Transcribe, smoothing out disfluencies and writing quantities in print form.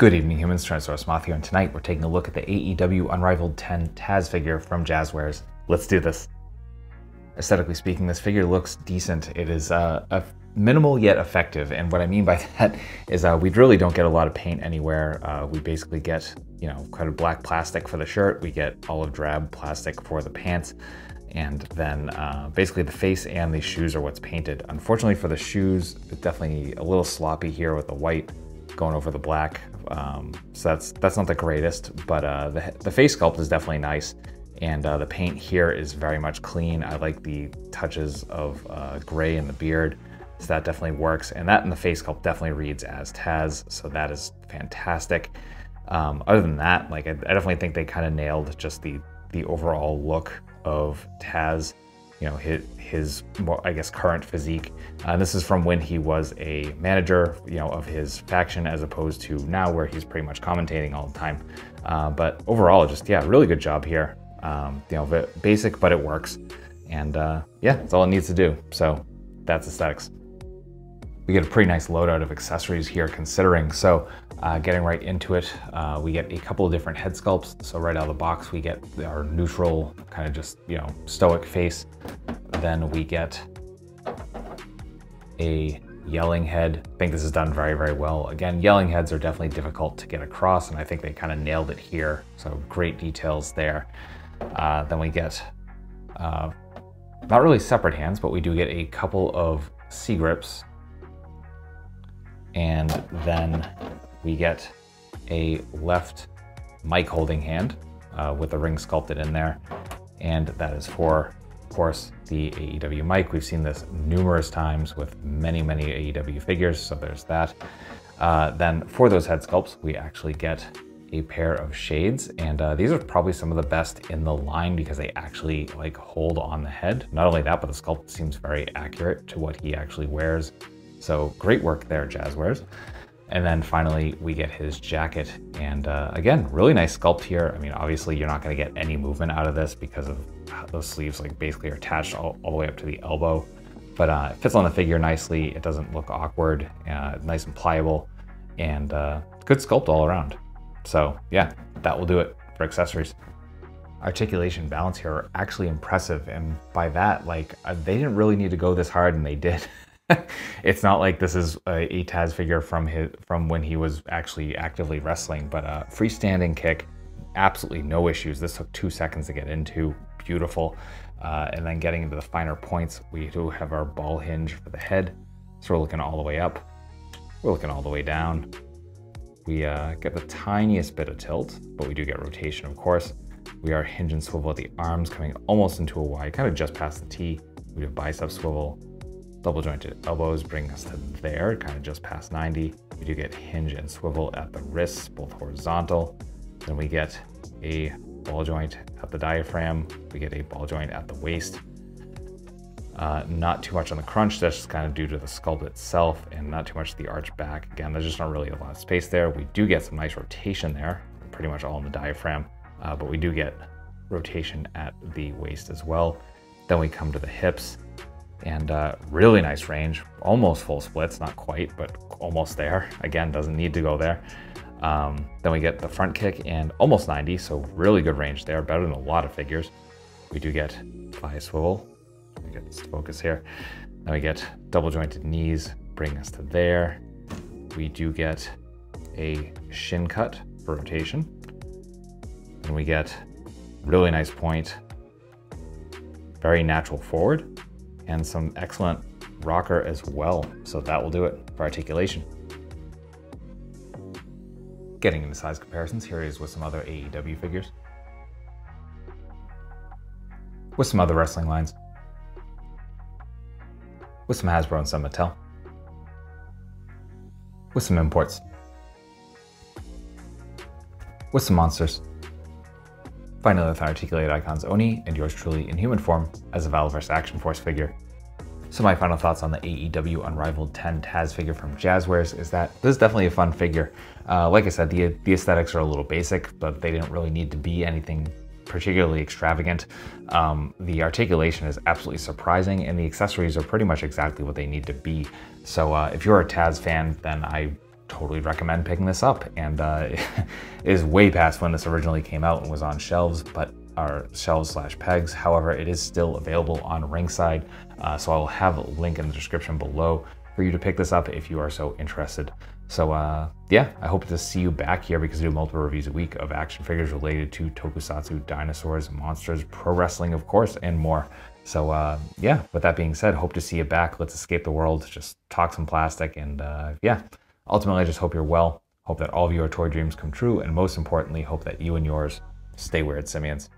Good evening, humans. Tyrannosaurusmoth here, and tonight we're taking a look at the AEW Unrivaled 10 Taz figure from Jazwares. Let's do this. Aesthetically speaking, this figure looks decent. It is a minimal yet effective, and what I mean by that is we really don't get a lot of paint anywhere. We basically get, kind of black plastic for the shirt. We get olive drab plastic for the pants, and then basically the face and the shoes are what's painted. Unfortunately for the shoes, it's definitely a little sloppy here with the white going over the black. So that's not the greatest, but the face sculpt is definitely nice, and the paint here is very much clean. I like the touches of gray in the beard, so that definitely works, and that in the face sculpt definitely reads as Taz, so that is fantastic. Other than that, I definitely think they kind of nailed just the overall look of Taz, his I guess current physique. This is from when he was a manager, of his faction, as opposed to now where he's pretty much commentating all the time. But overall, just really good job here. Basic, but it works, and that's all it needs to do. So that's aesthetics. We get a pretty nice loadout of accessories here, considering. So getting right into it, we get a couple of different head sculpts. So right out of the box, we get our neutral, kind of just, stoic face. Then we get a yelling head. I think this is done very, very well. Again, yelling heads are definitely difficult to get across, and I think they kind of nailed it here. So great details there. Then we get, not really separate hands, but we do get a couple of C grips. And then we get a left mic holding hand with a ring sculpted in there. And that is for, of course, the AEW mic. We've seen this numerous times with many, many AEW figures, so there's that. Then for those head sculpts, we actually get a pair of shades, and these are probably some of the best in the line because they actually hold on the head. Not only that, but the sculpt seems very accurate to what he actually wears. So great work there, Jazwares. And then finally, we get his jacket. And again, really nice sculpt here. I mean, obviously you're not gonna get any movement out of this because of those sleeves basically are attached all the way up to the elbow. But it fits on the figure nicely. It doesn't look awkward, nice and pliable, and good sculpt all around. So yeah, that will do it for accessories. Articulation, balance here are actually impressive. And by that, they didn't really need to go this hard, and they did. It's not like this is a Taz figure from when he was actually actively wrestling, but freestanding kick, absolutely no issues. This took 2 seconds to get into, beautiful. And then getting into the finer points, we do have our ball hinge for the head. So we're looking all the way up, we're looking all the way down. We get the tiniest bit of tilt, but we do get rotation, of course. We are hinge and swivel at the arms, coming almost into a Y, kind of just past the T. We have bicep swivel. Double jointed elbows bring us to there, kind of just past 90. We do get hinge and swivel at the wrists, both horizontal. Then we get a ball joint at the diaphragm. We get a ball joint at the waist. Not too much on the crunch, that's just kind of due to the sculpt itself, and not too much to the arch back. Again, there's just not really a lot of space there. We do get some nice rotation there, pretty much all in the diaphragm, but we do get rotation at the waist as well. Then we come to the hips. And really nice range, almost full splits, not quite, but almost there. Again, doesn't need to go there. Then we get the front kick and almost 90, so really good range there, better than a lot of figures. We do get thigh swivel. We get this focus here. Then we get double jointed knees, bring us to there. We do get a shin cut for rotation. And we get really nice point, very natural forward, and some excellent rocker as well. So that will do it for articulation. Getting into size comparisons, here is with some other AEW figures. With some other wrestling lines. With some Hasbro and some Mattel. With some imports. With some monsters. Finally, with articulated icons Oni and yours truly in human form as a Valorverse Action Force figure. So my final thoughts on the AEW Unrivaled 10 Taz figure from Jazwares is that this is definitely a fun figure. Like I said, the aesthetics are a little basic, but they didn't really need to be anything particularly extravagant. The articulation is absolutely surprising, and the accessories are pretty much exactly what they need to be. So if you're a Taz fan, then I totally recommend picking this up. And it is way past when this originally came out and was on shelves, but our shelves/pegs. However, it is still available on Ringside. So I'll have a link in the description below for you to pick this up if you are so interested. So yeah, I hope to see you back here because I do multiple reviews a week of action figures related to tokusatsu, dinosaurs, monsters, pro wrestling, of course, and more. So yeah, with that being said, hope to see you back. Let's escape the world, just talk some plastic, and yeah, ultimately I just hope you're well, hope that all of your toy dreams come true, and most importantly, hope that you and yours stay weird, simians.